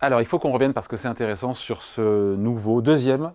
Alors, il faut qu'on revienne parce que c'est intéressant sur ce nouveau deuxième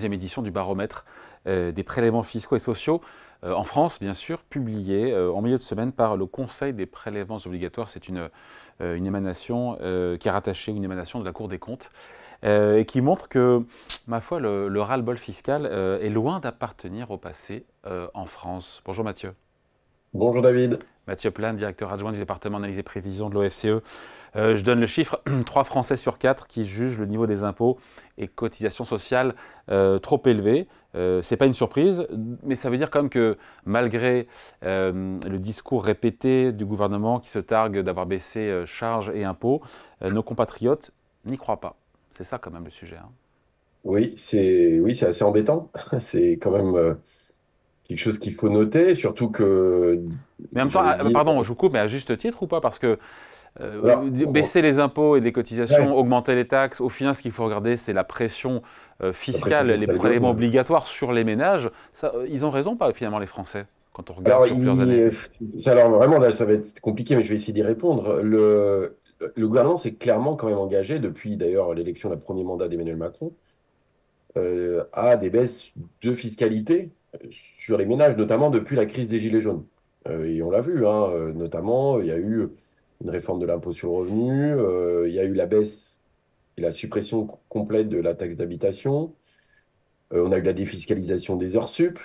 édition du baromètre des prélèvements fiscaux et sociaux en France, bien sûr, publié en milieu de semaine par le Conseil des prélèvements obligatoires. C'est une émanation qui est rattachée, une émanation de la Cour des comptes et qui montre que, ma foi, le ras-le-bol fiscal est loin d'appartenir au passé en France. Bonjour Mathieu. Bonjour David. Mathieu Plane, directeur adjoint du département analyse et prévision de l'OFCE. Je donne le chiffre, 3 Français sur 4 qui jugent le niveau des impôts et cotisations sociales trop élevé. Ce n'est pas une surprise, mais ça veut dire quand même que malgré le discours répété du gouvernement qui se targue d'avoir baissé charges et impôts, nos compatriotes n'y croient pas. C'est ça quand même le sujet, hein. Oui, c'est assez embêtant. C'est quand même quelque chose qu'il faut noter, surtout que, Mais en même temps, j'allais dire, pardon, je vous coupe, mais à juste titre ou pas? Parce que alors, baisser les impôts et les cotisations, ouais, augmenter les taxes, au final, ce qu'il faut regarder, c'est la pression la pression fiscale, les fiscale prélèvements globale. obligatoires sur les ménages. Ça, ils ont raison, pas finalement, les Français, quand on regarde Alors, sur plusieurs années. alors vraiment, là, ça va être compliqué, mais je vais essayer d'y répondre. Le gouvernement s'est clairement quand même engagé, depuis d'ailleurs l'élection, le premier mandat d'Emmanuel Macron, à des baisses de fiscalité sur les ménages, notamment depuis la crise des Gilets jaunes. Et on l'a vu, hein, notamment, il y a eu une réforme de l'impôt sur le revenu, il y a eu la baisse et la suppression complète de la taxe d'habitation, on a eu la défiscalisation des heures sup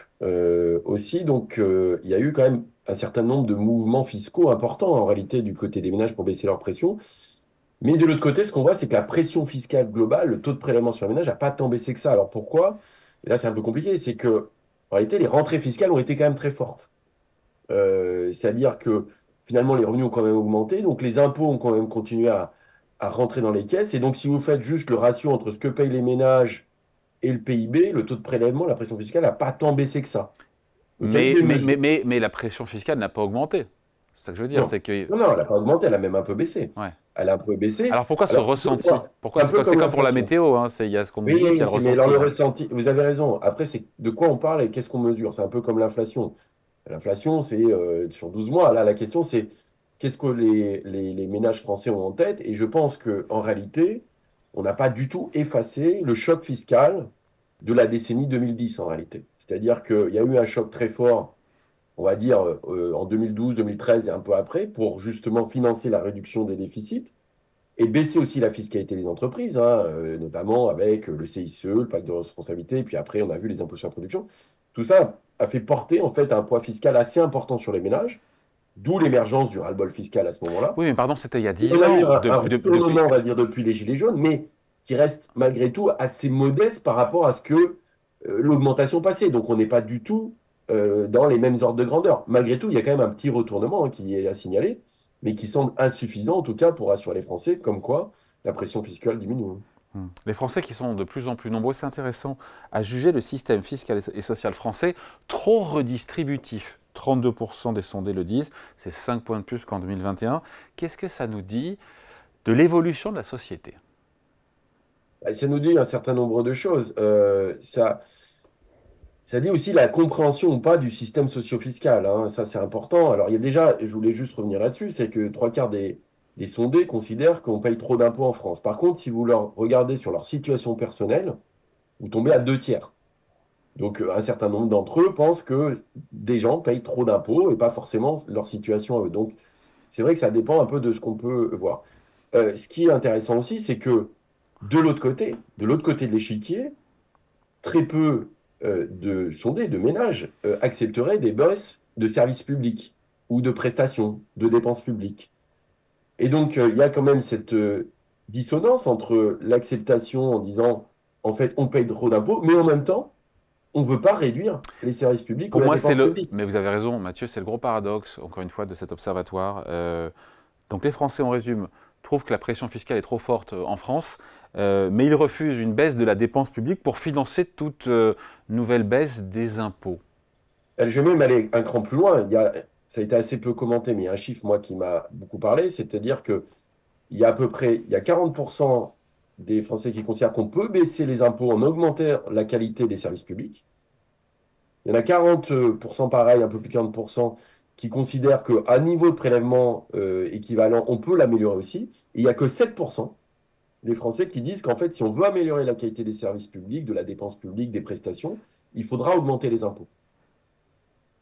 aussi, donc il y a eu quand même un certain nombre de mouvements fiscaux importants en réalité du côté des ménages pour baisser leur pression. Mais de l'autre côté, ce qu'on voit, c'est que la pression fiscale globale, le taux de prélèvement sur les ménages n'a pas tant baissé que ça. Alors pourquoi? Et là, c'est un peu compliqué. C'est que, en réalité, les rentrées fiscales ont été quand même très fortes. C'est-à-dire que finalement, les revenus ont quand même augmenté. Donc les impôts ont quand même continué à rentrer dans les caisses. Et donc, si vous faites juste le ratio entre ce que payent les ménages et le PIB, le taux de prélèvement, la pression fiscale n'a pas tant baissé que ça. Donc il y a eu Mais, des mais, mesures. mais, mais, mais la pression fiscale n'a pas augmenté. C'est ça que je veux dire, Non, c'est que... non, elle n'a pas augmenté, elle a même un peu baissé. Ouais. Elle a un peu baissé. Alors pourquoi ce Alors, ressenti? c'est Pourquoi un peu c'est comme comme pour la l'inflation. météo, hein, il y a ce qu'on nous Oui, dit, puis il y a oui, le mais dans ressenti, le hein. ressenti, vous avez raison. Après, c'est de quoi on parle et qu'est-ce qu'on mesure. C'est un peu comme l'inflation. L'inflation, c'est sur 12 mois. Là, la question, c'est qu'est-ce que les ménages français ont en tête? Et je pense qu'en réalité, on n'a pas du tout effacé le choc fiscal de la décennie 2010, en réalité. C'est-à-dire qu'il y a eu un choc très fort, on va dire, en 2012, 2013 et un peu après, pour justement financer la réduction des déficits et baisser aussi la fiscalité des entreprises, hein, notamment avec le CICE, le pacte de responsabilité, et puis après, on a vu les impôts sur la production. Tout ça a fait porter en fait un poids fiscal assez important sur les ménages, d'où l'émergence du ras-le-bol fiscal à ce moment-là. Oui, mais pardon, c'était il y a Et 10 on a eu ans. un Depuis... retournement, on va dire, depuis les Gilets jaunes, mais qui reste malgré tout assez modeste par rapport à ce que l'augmentation passée. Donc on n'est pas du tout dans les mêmes ordres de grandeur. Malgré tout, il y a quand même un petit retournement qui est à signaler, mais qui semble insuffisant en tout cas pour assurer les Français, comme quoi la pression fiscale diminue. Les Français qui sont de plus en plus nombreux, c'est intéressant, à juger le système fiscal et social français trop redistributif. 32% des sondés le disent, c'est 5 points de plus qu'en 2021. Qu'est-ce que ça nous dit de l'évolution de la société? Et ça nous dit un certain nombre de choses. Ça dit aussi la compréhension ou pas du système socio-fiscal, hein. Ça, c'est important. Alors, il y a déjà, je voulais juste revenir là-dessus, c'est que trois quarts des sondés considèrent qu'on paye trop d'impôts en France. Par contre, si vous leur regardez sur leur situation personnelle, vous tombez à deux tiers. Donc, un certain nombre d'entre eux pensent que des gens payent trop d'impôts et pas forcément leur situation à eux. Donc, c'est vrai que ça dépend un peu de ce qu'on peut voir. Ce qui est intéressant aussi, c'est que de l'autre côté de l'échiquier, très peu de sondés, de ménages, accepteraient des baisses de services publics ou de prestations, de dépenses publiques. Et donc, il y a quand même cette dissonance entre l'acceptation en disant, en fait, on paye trop d'impôts, mais en même temps, on ne veut pas réduire les services publics ou Pour la moi, c'est dépense le... publique. Mais vous avez raison, Mathieu, c'est le gros paradoxe, encore une fois, de cet observatoire. Donc les Français, on résume, trouvent que la pression fiscale est trop forte en France, mais ils refusent une baisse de la dépense publique pour financer toute nouvelle baisse des impôts. Je vais même aller un cran plus loin. Ça a été assez peu commenté, mais il y a un chiffre, moi, qui m'a beaucoup parlé, c'est-à-dire que il y a à peu près, il y a 40% des Français qui considèrent qu'on peut baisser les impôts en augmentant la qualité des services publics. Il y en a 40% pareil, un peu plus de 40%, qui considèrent qu'à niveau de prélèvement équivalent, on peut l'améliorer aussi. Et il n'y a que 7% des Français qui disent qu'en fait, si on veut améliorer la qualité des services publics, de la dépense publique, des prestations, il faudra augmenter les impôts.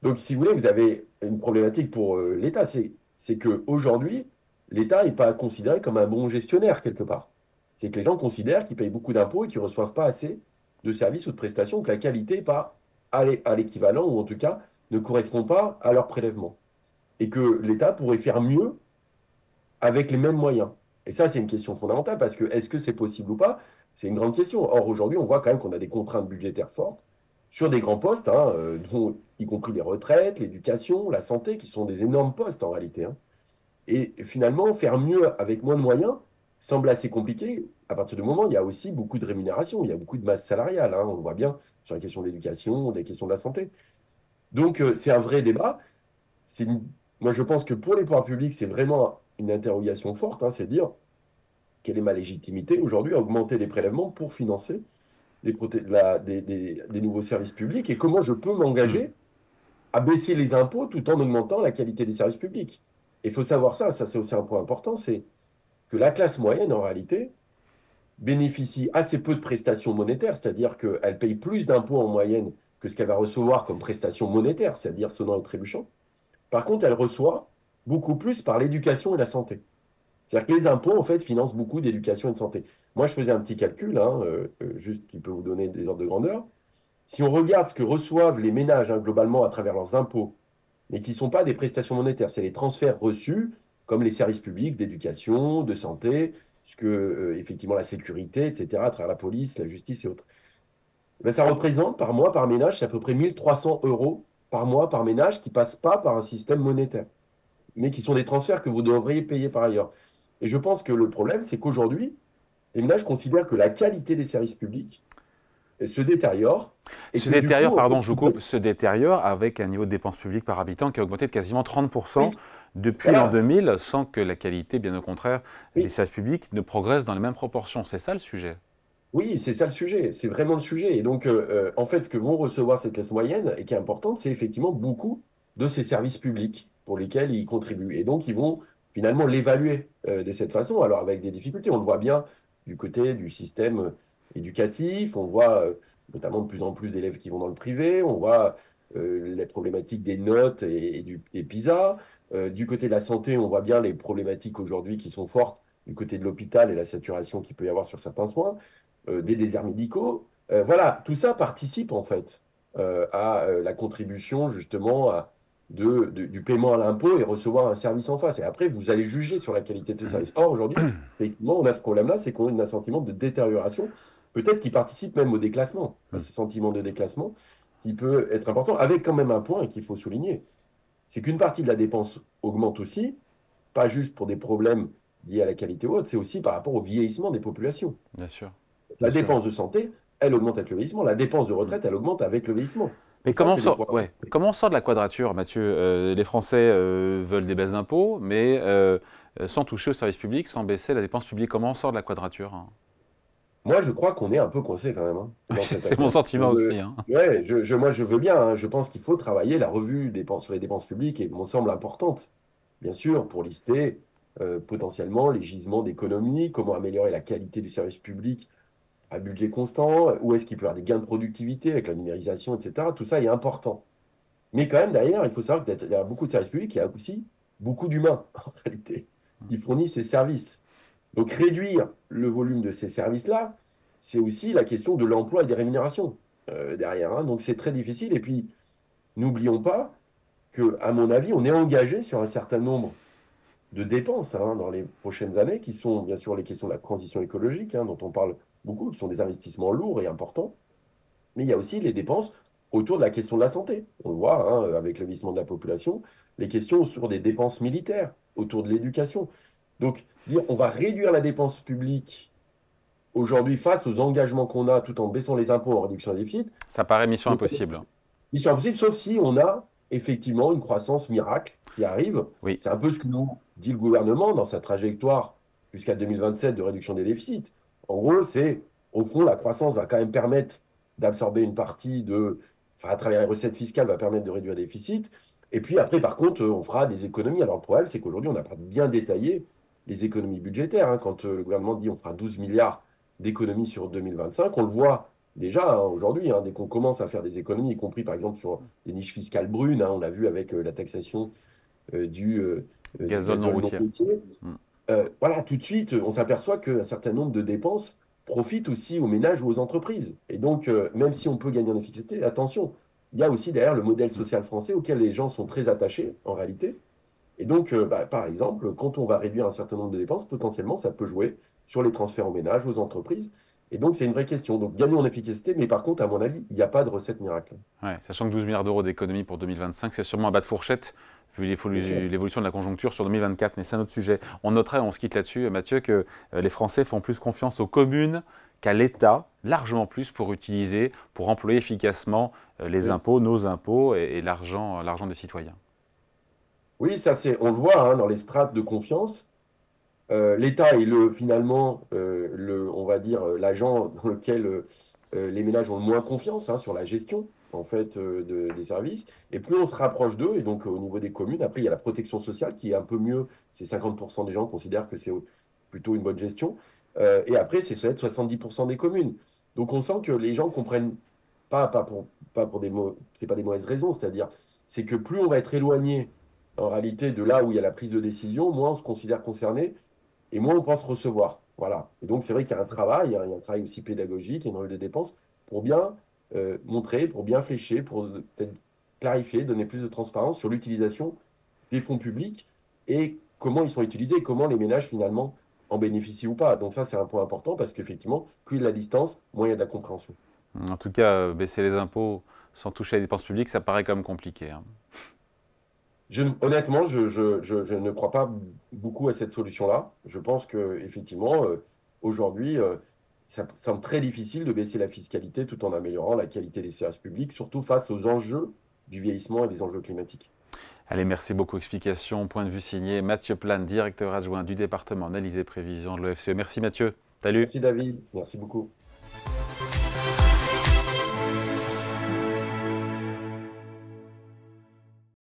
Donc, si vous voulez, vous avez une problématique pour l'État, c'est qu'aujourd'hui, l'État n'est pas considéré comme un bon gestionnaire quelque part. C'est que les gens considèrent qu'ils payent beaucoup d'impôts et qu'ils ne reçoivent pas assez de services ou de prestations, que la qualité n'est pas à l'équivalent, ou en tout cas ne correspond pas à leur prélèvement. Et que l'État pourrait faire mieux avec les mêmes moyens. Et ça, c'est une question fondamentale parce que est-ce que c'est possible ou pas? C'est une grande question. Or, aujourd'hui, on voit quand même qu'on a des contraintes budgétaires fortes sur des grands postes, hein, dont, y compris les retraites, l'éducation, la santé, qui sont des énormes postes en réalité, hein. Et finalement, faire mieux avec moins de moyens semble assez compliqué à partir du moment où il y a aussi beaucoup de rémunération, il y a beaucoup de masse salariale, hein, on le voit bien sur la question de l'éducation, des questions de la santé. Donc, c'est un vrai débat. C'est une- Moi, je pense que pour les pouvoirs publics, c'est vraiment une interrogation forte, hein, c'est de dire quelle est ma légitimité aujourd'hui à augmenter les prélèvements pour financer des nouveaux services publics et comment je peux Hmm. m'engager à baisser les impôts tout en augmentant la qualité des services publics. Il faut savoir ça c'est aussi un point important, c'est que la classe moyenne, en réalité, bénéficie assez peu de prestations monétaires, c'est-à-dire qu'elle paye plus d'impôts en moyenne que ce qu'elle va recevoir comme prestations monétaires, c'est-à-dire sonnant et trébuchant. Par contre, elle reçoit beaucoup plus par l'éducation et la santé. C'est-à-dire que les impôts, en fait, financent beaucoup d'éducation et de santé. Moi, je faisais un petit calcul, hein, juste qui peut vous donner des ordres de grandeur. Si on regarde ce que reçoivent les ménages, hein, globalement à travers leurs impôts, mais qui ne sont pas des prestations monétaires, c'est les transferts reçus, comme les services publics d'éducation, de santé, ce que, effectivement, la sécurité, etc., à travers la police, la justice et autres. Ben, ça représente par mois, par ménage, c'est à peu près 1300 euros par mois, par ménage, qui ne passent pas par un système monétaire, mais qui sont des transferts que vous devriez payer par ailleurs. Et je pense que le problème, c'est qu'aujourd'hui, les ménages considèrent que la qualité des services publics se détériore et Se que du coup, détériore, en fait, pardon, ce je vous qu'ils coupe, veulent, se détériore avec un niveau de dépenses publiques par habitant qui a augmenté de quasiment 30% oui, depuis l'an voilà, 2000, sans que la qualité, bien au contraire, des oui, services publics ne progresse dans les mêmes proportions. C'est ça le sujet. oui, c'est ça le sujet, c'est vraiment le sujet. Et donc, en fait, ce que vont recevoir cette classe moyenne et qui est importante, c'est effectivement beaucoup de ces services publics pour lesquels ils contribuent. Et donc, ils vont finalement l'évaluer de cette façon, alors avec des difficultés. On le voit bien du côté du système éducatif, on voit notamment de plus en plus d'élèves qui vont dans le privé, on voit les problématiques des notes et PISA. Du côté de la santé, on voit bien les problématiques aujourd'hui qui sont fortes du côté de l'hôpital et la saturation qu'il peut y avoir sur certains soins, des déserts médicaux. Voilà, tout ça participe en fait à la contribution justement du paiement à l'impôt et recevoir un service en face. Et après, vous allez juger sur la qualité de ce service. Or, aujourd'hui, effectivement, on a ce problème-là, c'est qu'on a un sentiment de détérioration, peut-être qui participe même au déclassement, à ce sentiment de déclassement qui peut être important, avec quand même un point qu'il faut souligner, c'est qu'une partie de la dépense augmente aussi, pas juste pour des problèmes liés à la qualité ou autre, c'est aussi par rapport au vieillissement des populations. Bien sûr, bien La sûr. dépense de santé, elle augmente avec le vieillissement. La dépense de retraite, elle augmente avec le vieillissement. Mais Et ça, comment on c'est des sort, points. ouais, comment on sort de la quadrature, Mathieu? Les Français veulent des baisses d'impôts, mais sans toucher au service public, sans baisser la dépense publique. Comment on sort de la quadrature, hein? Moi, je crois qu'on est un peu coincé quand même, hein, Oui, dans cette c'est mon affaire. sentiment aussi, hein. Ouais, moi, je veux bien, hein. Je pense qu'il faut travailler la revue sur les dépenses publiques et me semble importante, bien sûr, pour lister potentiellement les gisements d'économie, comment améliorer la qualité du service public à budget constant, où est-ce qu'il peut y avoir des gains de productivité avec la numérisation, etc. Tout ça est important. Mais quand même, derrière, il faut savoir qu'il y a beaucoup de services publics, il y a aussi beaucoup d'humains, en réalité, qui fournissent ces services. Donc, réduire le volume de ces services-là, c'est aussi la question de l'emploi et des rémunérations derrière, hein. Donc, c'est très difficile. Et puis, n'oublions pas que, à mon avis, on est engagé sur un certain nombre de dépenses hein, dans les prochaines années, qui sont bien sûr les questions de la transition écologique, hein, dont on parle beaucoup, qui sont des investissements lourds et importants. Mais il y a aussi les dépenses autour de la question de la santé. On le voit hein, avec le vieillissement de la population, les questions sur des dépenses militaires, autour de l'éducation. Donc, dire on va réduire la dépense publique aujourd'hui face aux engagements qu'on a tout en baissant les impôts en réduction des déficits, Ça paraît mission c'est impossible. mission impossible, sauf si on a effectivement une croissance miracle qui arrive. Oui. C'est un peu ce que nous dit le gouvernement dans sa trajectoire jusqu'à 2027 de réduction des déficits. En gros, c'est au fond, la croissance va quand même permettre d'absorber une partie enfin, à travers les recettes fiscales, va permettre de réduire les déficits. Et puis après, par contre, on fera des économies. Alors le problème, c'est qu'aujourd'hui, on n'a pas bien détaillé les économies budgétaires, hein. Quand le gouvernement dit on fera 12 milliards d'économies sur 2025, on le voit déjà hein, aujourd'hui, hein, dès qu'on commence à faire des économies, y compris par exemple sur les niches fiscales brunes, hein, on l'a vu avec la taxation du Gazole non gazole non routier. routier. Mm. Voilà, tout de suite, on s'aperçoit qu'un certain nombre de dépenses profitent aussi aux ménages ou aux entreprises. Et donc, même si on peut gagner en efficacité, attention, il y a aussi derrière le modèle Mm. social français auquel les gens sont très attachés en réalité. Et donc, par exemple, quand on va réduire un certain nombre de dépenses, potentiellement, ça peut jouer sur les transferts aux ménages, aux entreprises. Et donc, c'est une vraie question. Donc, gagner en efficacité, mais par contre, à mon avis, il n'y a pas de recette miracle. Ouais, sachant que 12 milliards d'euros d'économies pour 2025, c'est sûrement un bas de fourchette vu Bien sûr. l'évolution de la conjoncture sur 2024, mais c'est un autre sujet. On noterait, on se quitte là-dessus, Mathieu, que les Français font plus confiance aux communes qu'à l'État, largement plus pour employer efficacement les Oui. impôts, nos impôts et l'argent des citoyens. Oui, ça, on le voit hein, dans les strates de confiance. L'État est finalement, on va dire, l'agent dans lequel les ménages ont le moins confiance hein, sur la gestion en fait, des services. Et plus on se rapproche d'eux, et donc au niveau des communes, après, il y a la protection sociale qui est un peu mieux. C'est 50% des gens considèrent que c'est plutôt une bonne gestion. Et après, c'est peut-être 70% des communes. Donc on sent que les gens comprennent pas pour c'est pas des mauvaises raisons, c'est-à-dire, c'est que plus on va être éloigné en réalité de là où il y a la prise de décision, moins on se considère concerné et moins on pense recevoir. Voilà. Et donc, c'est vrai qu'il y a un travail, hein, il y a un travail aussi pédagogique, il y a une revue de dépenses pour bien montrer, pour bien flécher, pour peut-être clarifier, donner plus de transparence sur l'utilisation des fonds publics et comment ils sont utilisés et comment les ménages finalement en bénéficient ou pas. Donc ça, c'est un point important parce qu'effectivement, plus il y a de la distance, moins il y a de la compréhension. En tout cas, baisser les impôts sans toucher à les dépenses publiques, ça paraît quand même compliqué, hein. Honnêtement, je ne crois pas beaucoup à cette solution-là. Je pense que effectivement, aujourd'hui, ça semble très difficile de baisser la fiscalité tout en améliorant la qualité des services publics, surtout face aux enjeux du vieillissement et des enjeux climatiques. Allez, merci beaucoup. Explication, point de vue signé. Mathieu Plane, directeur adjoint du département analyse et prévision de l'OFCE. Merci Mathieu. Salut. Merci David, merci beaucoup.